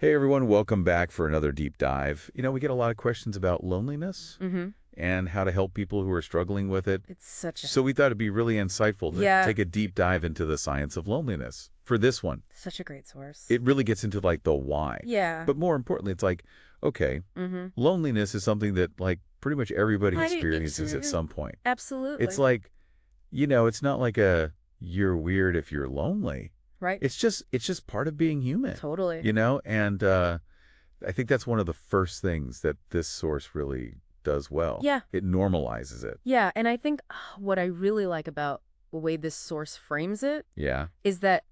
Hey everyone, welcome back for another deep dive. We get a lot of questions about loneliness and how to help people who are struggling with it. It's such a... So we thought it'd be really insightful to take a deep dive into the science of loneliness for this one. Such a great source. It really gets into like the why. Yeah. But more importantly, it's like, okay, loneliness is something that like pretty much everybody experiences at some point. Absolutely. It's like, it's not like a you're weird if you're lonely. Right. It's just part of being human. Totally. And I think that's one of the first things that this source really does well. Yeah. It normalizes it. Yeah, and I think what I really like about the way this source frames it is that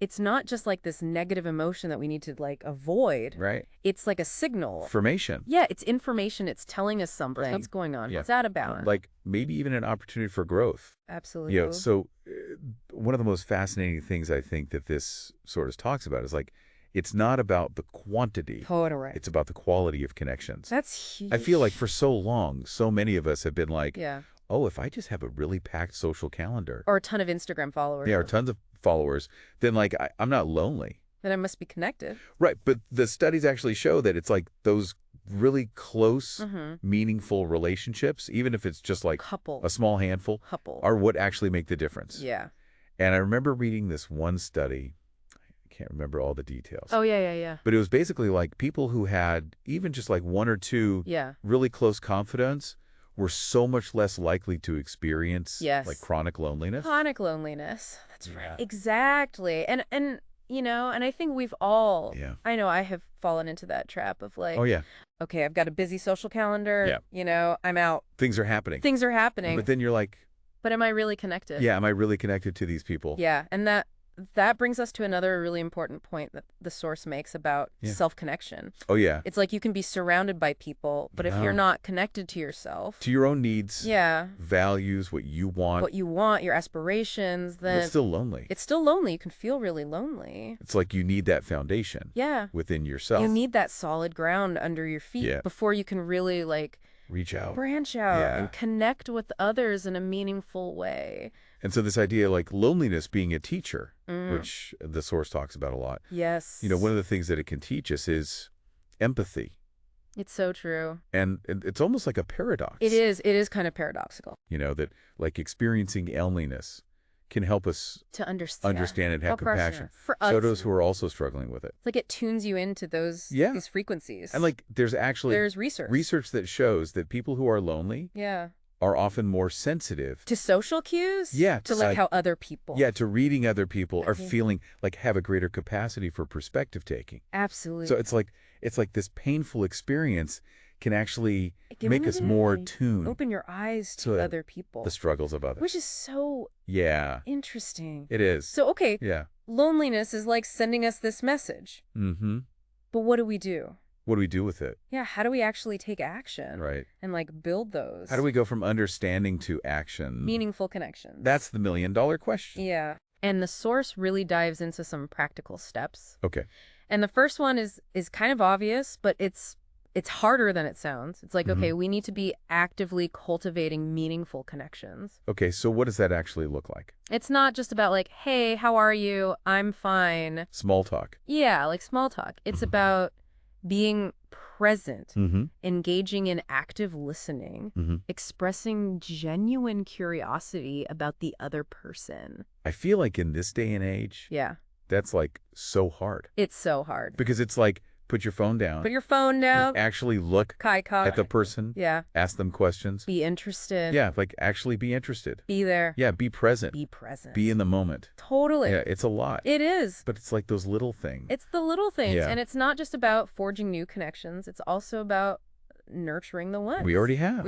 it's not just like this negative emotion that we need to like avoid. Right. It's like a signal. Information. Yeah, it's information. It's telling us something. What's going on? Yeah. What's that about? Like maybe even an opportunity for growth. Absolutely. So one of the most fascinating things I think that this sort of talks about is like, it's not about the quantity. Totally. It's about the quality of connections. That's huge. I feel like for so long, so many of us have been like, yeah. Oh, if I just have a really packed social calendar. Or a ton of Instagram followers. Yeah, or tons of followers, then like I'm not lonely. Then I must be connected. Right, but the studies actually show that it's like those really close, meaningful relationships, even if it's just like a small handful, are what actually make the difference. Yeah. And I remember reading this one study. I can't remember all the details. Oh, yeah. But it was basically like people who had even just like one or two really close confidants were so much less likely to experience like chronic loneliness. Chronic loneliness. That's right. Exactly. And I think we've all, I know I have fallen into that trap of like, okay, I've got a busy social calendar, I'm out. Things are happening. But then you're like, but am I really connected? Yeah, am I really connected to these people? Yeah, and that brings us to another really important point that the source makes about self-connection. Oh, yeah. It's like you can be surrounded by people, but if you're not connected to yourself. To your own needs. Values, what you want. Your aspirations, then. It's still lonely. It's still lonely. You can feel really lonely. It's like you need that foundation. Within yourself. You need that solid ground under your feet before you can really like. Reach out. Branch out and connect with others in a meaningful way. And so this idea like loneliness being a teacher, which the source talks about a lot. Yes. One of the things that it can teach us is empathy. It's so true. And it's almost like a paradox. It is. It is kind of paradoxical. That like experiencing loneliness can help us to understand and have compassion for us. So those who are also struggling with it. It's like it tunes you into these frequencies. And like there's research that shows that people who are lonely are often more sensitive to social cues. To like how other people. To reading other people are feeling like have a greater capacity for perspective taking. Absolutely. So it's like this painful experience can actually make us more tuned. Open your eyes to other people. The struggles of others. Which is so interesting. It is. So, okay. Loneliness is like sending us this message. But what do we do? What do we do with it? Yeah, how do we actually take action? Right. And like build those? How do we go from understanding to action? Meaningful connections. That's the million-dollar question. Yeah. And the source really dives into some practical steps. Okay. And the first one is kind of obvious, but it's harder than it sounds. It's like, okay, we need to be actively cultivating meaningful connections. Okay, so what does that actually look like? It's not just about like, hey, how are you? I'm fine. Small talk. Yeah, like small talk. It's about being present, engaging in active listening, expressing genuine curiosity about the other person. I feel like in this day and age, that's like so hard. It's so hard. Because it's like, put your phone down. Put your phone down. Actually look at the person. Ask them questions. Be interested. Yeah, like actually be interested. Be there. Yeah, be present. Be present. Be in the moment. Totally. Yeah, it's a lot. It is. But it's like those little things. It's the little things. Yeah. And it's not just about forging new connections. It's also about nurturing the ones. We already have.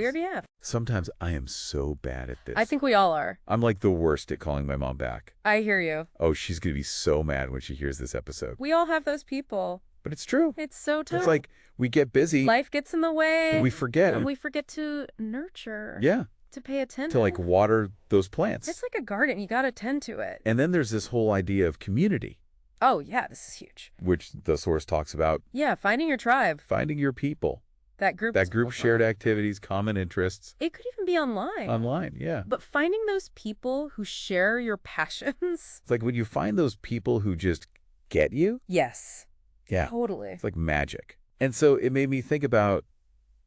Sometimes I am so bad at this. I think we all are. I'm like the worst at calling my mom back. I hear you. Oh, she's going to be so mad when she hears this episode. We all have those people. But it's true. It's so true. It's like we get busy. Life gets in the way. And we forget. And we forget to nurture. Yeah. To pay attention. To like water those plants. It's like a garden. You got to tend to it. And then there's this whole idea of community. Oh, yeah. This is huge. Which the source talks about. Yeah. Finding your tribe. Finding your people. That group shared activities, common interests. It could even be online. Online, yeah. But finding those people who share your passions. It's like when you find those people who just get you. Yes. Yeah. Totally. It's like magic. And so it made me think about,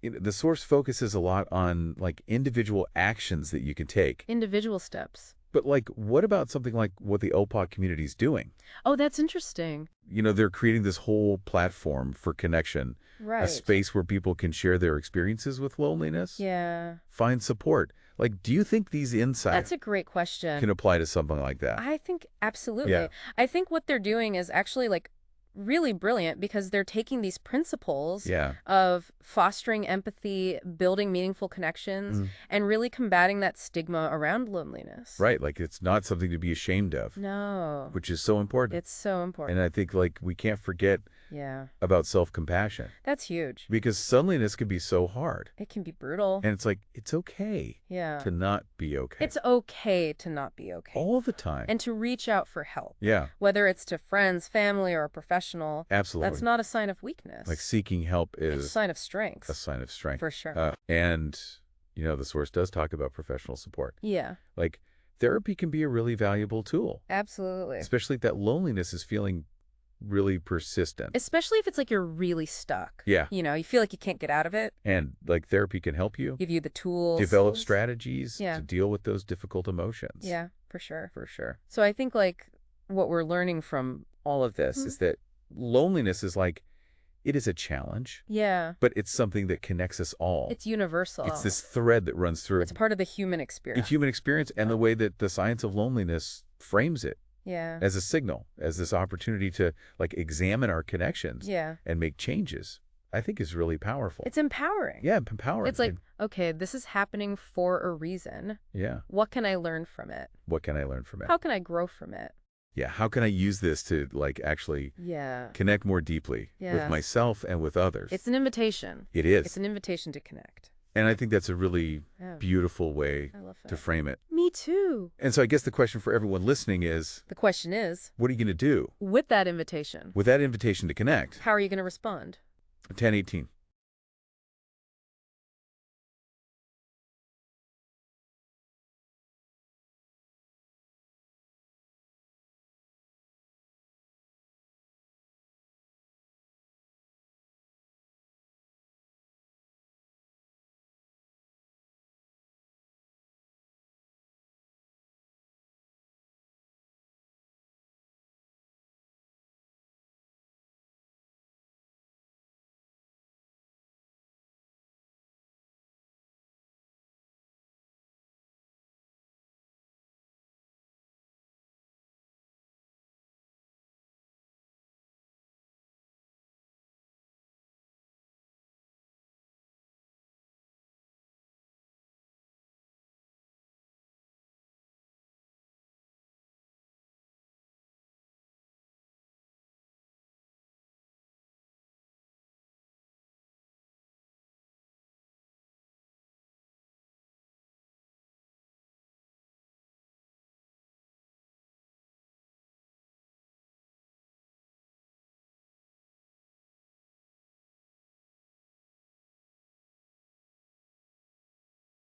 the source focuses a lot on like individual actions that you can take. Individual steps. But like, what about something like what the LPot community is doing? Oh, that's interesting. They're creating this whole platform for connection, Right. a space where people can share their experiences with loneliness, Yeah. find support. Like, do you think these insights That's a great question. can apply to something like that? I think absolutely. Yeah. I think what they're doing is actually like really brilliant because they're taking these principles Yeah. of fostering empathy, building meaningful connections, and really combating that stigma around loneliness. Right. Like, it's not something to be ashamed of. No. Which is so important. It's so important. And I think, like, we can't forget Yeah. about self-compassion. That's huge. Because loneliness can be so hard. It can be brutal. And it's like, it's okay to not be okay. It's okay to not be okay. All the time. And to reach out for help. Yeah. Whether it's to friends, family, or a professional. Absolutely. That's not a sign of weakness. Like, seeking help is It's a sign of strength. a sign of strength. For sure. And, the source does talk about professional support. Yeah. Like, therapy can be a really valuable tool. Absolutely. Especially if that loneliness is feeling really persistent. Especially if it's like you're really stuck. Yeah. You feel like you can't get out of it. And, like, therapy can help you Give you the tools. develop strategies Yeah. to deal with those difficult emotions. Yeah, for sure. For sure. So I think like what we're learning from All of this is that loneliness is like, it is a challenge. Yeah. But it's something that connects us all. It's universal. It's this thread that runs through It's part of the human experience. the human experience and the way that the science of loneliness frames it. Yeah. As a signal, as this opportunity to like examine our connections and make changes, I think is really powerful. It's empowering. Yeah, empowering. It's like, okay, this is happening for a reason. Yeah. What can I learn from it? What can I learn from it? How can I grow from it? Yeah, how can I use this to like actually Yeah. connect more deeply with myself and with others? It's an invitation. It is. It's an invitation to connect. And I think that's a really beautiful way to frame it. Me too. And so I guess the question for everyone listening is, The question is, what are you going to do with that invitation? with that invitation to connect? How are you going to respond? 1018.